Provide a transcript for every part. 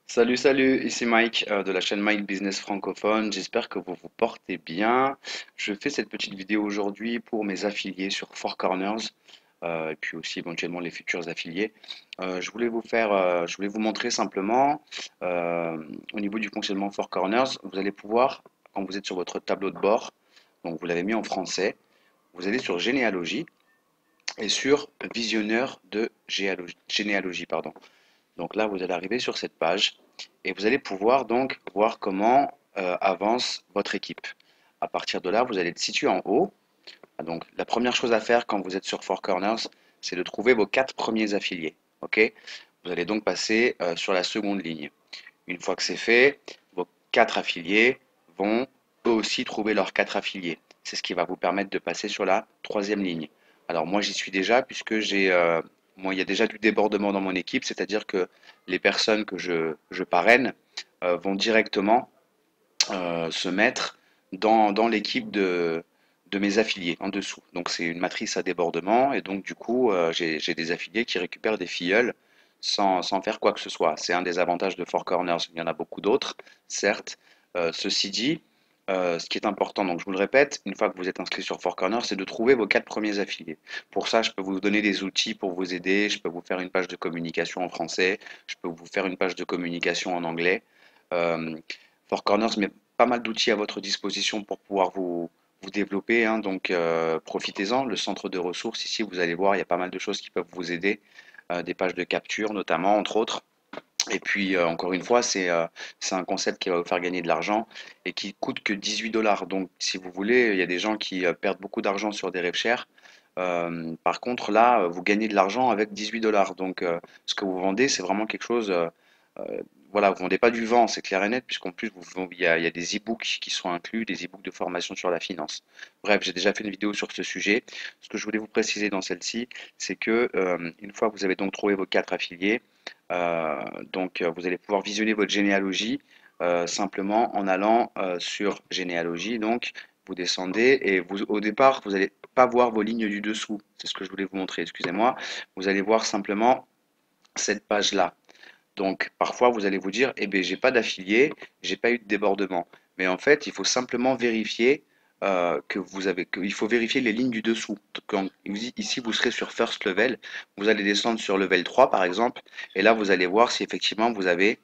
Salut, salut, ici Mike de la chaîne Mike Business francophone. J'espère que vous vous portez bien. Je fais cette petite vidéo aujourd'hui pour mes affiliés sur Four Corners et puis aussi éventuellement les futurs affiliés. Je voulais vous montrer simplement euh, au niveau du fonctionnement Four Corners, vous allez pouvoir, quand vous êtes sur votre tableau de bord, donc vous l'avez mis en français, vous allez sur généalogie et sur visionneur de généalogie, pardon. Donc là, vous allez arriver sur cette page et vous allez pouvoir donc voir comment avance votre équipe. À partir de là, vous allez être situé en haut. Donc la première chose à faire quand vous êtes sur Four Corners, c'est de trouver vos quatre premiers affiliés. Ok. Vous allez donc passer sur la seconde ligne. Une fois que c'est fait, vos quatre affiliés vont eux aussi trouver leurs quatre affiliés. C'est ce qui va vous permettre de passer sur la troisième ligne. Alors moi j'y suis déjà puisque moi il y a déjà du débordement dans mon équipe, c'est-à-dire que les personnes que je parraine vont directement se mettre dans l'équipe de mes affiliés en dessous. Donc c'est une matrice à débordement et donc du coup j'ai des affiliés qui récupèrent des filleuls sans faire quoi que ce soit. C'est un des avantages de Four Corners. Il y en a beaucoup d'autres, certes. Ceci dit, ce qui est important, donc je vous le répète, une fois que vous êtes inscrit sur Four Corners, c'est de trouver vos quatre premiers affiliés. Pour ça, je peux vous donner des outils pour vous aider. Je peux vous faire une page de communication en français. Je peux vous faire une page de communication en anglais. Euh, Four Corners met pas mal d'outils à votre disposition pour pouvoir vous développer, hein, donc profitez-en. Le centre de ressources, ici, vous allez voir, il y a pas mal de choses qui peuvent vous aider, des pages de capture notamment, entre autres. Et puis, encore une fois, c'est un concept qui va vous faire gagner de l'argent et qui coûte que 18 dollars. Donc, si vous voulez, il y a des gens qui perdent beaucoup d'argent sur des rêves chers. Par contre, là, vous gagnez de l'argent avec 18 dollars. Donc, ce que vous vendez, c'est vraiment quelque chose. Voilà, vous vendez pas du vent, c'est clair et net, puisqu'en plus, il y a des e-books qui sont inclus, des e-books de formation sur la finance. Bref, j'ai déjà fait une vidéo sur ce sujet. Ce que je voulais vous préciser dans celle-ci, c'est que une fois que vous avez donc trouvé vos quatre affiliés, vous allez pouvoir visionner votre généalogie simplement en allant sur généalogie. Donc, vous descendez et au départ, vous n'allez pas voir vos lignes du dessous. C'est ce que je voulais vous montrer, excusez-moi. Vous allez voir simplement cette page-là. Donc, parfois, vous allez vous dire, eh bien, j'ai pas d'affilié, j'ai pas eu de débordement. Mais en fait, il faut simplement vérifier il faut vérifier les lignes du dessous. Ici, vous serez sur First Level, vous allez descendre sur Level 3, par exemple, et là, vous allez voir si effectivement vous avez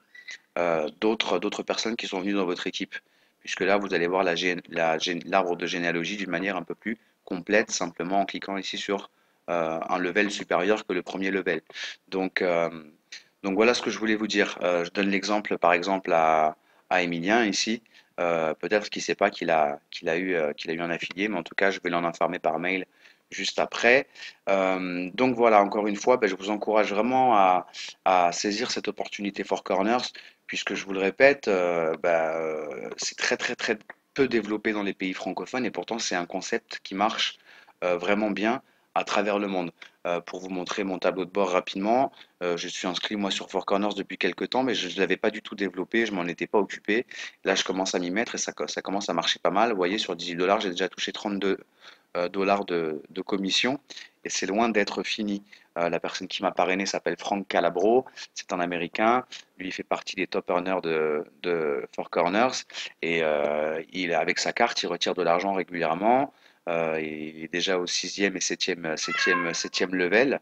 d'autres personnes qui sont venues dans votre équipe. Puisque là, vous allez voir l'arbre de généalogie d'une manière un peu plus complète, simplement en cliquant ici sur un level supérieur que le premier level. Donc, euh, donc voilà ce que je voulais vous dire. Je donne l'exemple, par exemple, à Emilien ici. Peut-être qu'il ne sait pas qu'il a eu un affilié, mais en tout cas, je vais l'en informer par mail juste après. Donc voilà, encore une fois, ben, je vous encourage vraiment à saisir cette opportunité Four Corners, puisque je vous le répète, c'est très très très peu développé dans les pays francophones et pourtant c'est un concept qui marche vraiment bien à travers le monde. Pour vous montrer mon tableau de bord rapidement, je suis inscrit moi sur Four Corners depuis quelques temps, mais je ne l'avais pas du tout développé, je m'en étais pas occupé. Là, je commence à m'y mettre et ça commence à marcher pas mal. Vous voyez, sur 18 dollars, j'ai déjà touché 32 dollars de commission et c'est loin d'être fini. La personne qui m'a parrainé s'appelle Frank Calabro, c'est un Américain, lui il fait partie des top earners de Four Corners et avec sa carte, il retire de l'argent régulièrement. Il est déjà au sixième et septième level.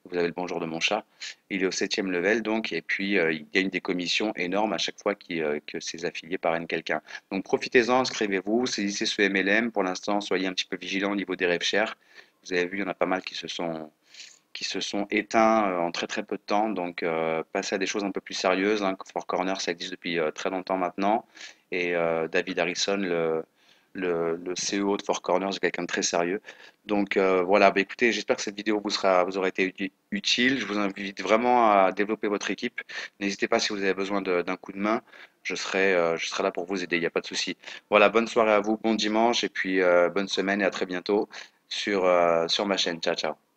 Vous avez le bonjour de mon chat. Il est au septième level donc, et puis il gagne des commissions énormes à chaque fois que ses affiliés parrainent quelqu'un. Donc profitez-en, inscrivez-vous, saisissez ce MLM. Pour l'instant, soyez un petit peu vigilants au niveau des rêves chers. Vous avez vu, il y en a pas mal qui se sont éteints en très très peu de temps. Donc passez à des choses un peu plus sérieuses, hein. Four Corner, ça existe depuis très longtemps maintenant. Et David Harrison, le CEO de Four Corners, c'est quelqu'un de très sérieux. Donc voilà, bah, écoutez, j'espère que cette vidéo vous aura été utile. Je vous invite vraiment à développer votre équipe. N'hésitez pas si vous avez besoin d'un coup de main. Je serai là pour vous aider, il n'y a pas de souci. Voilà, bonne soirée à vous, bon dimanche et puis bonne semaine et à très bientôt sur ma chaîne. Ciao, ciao.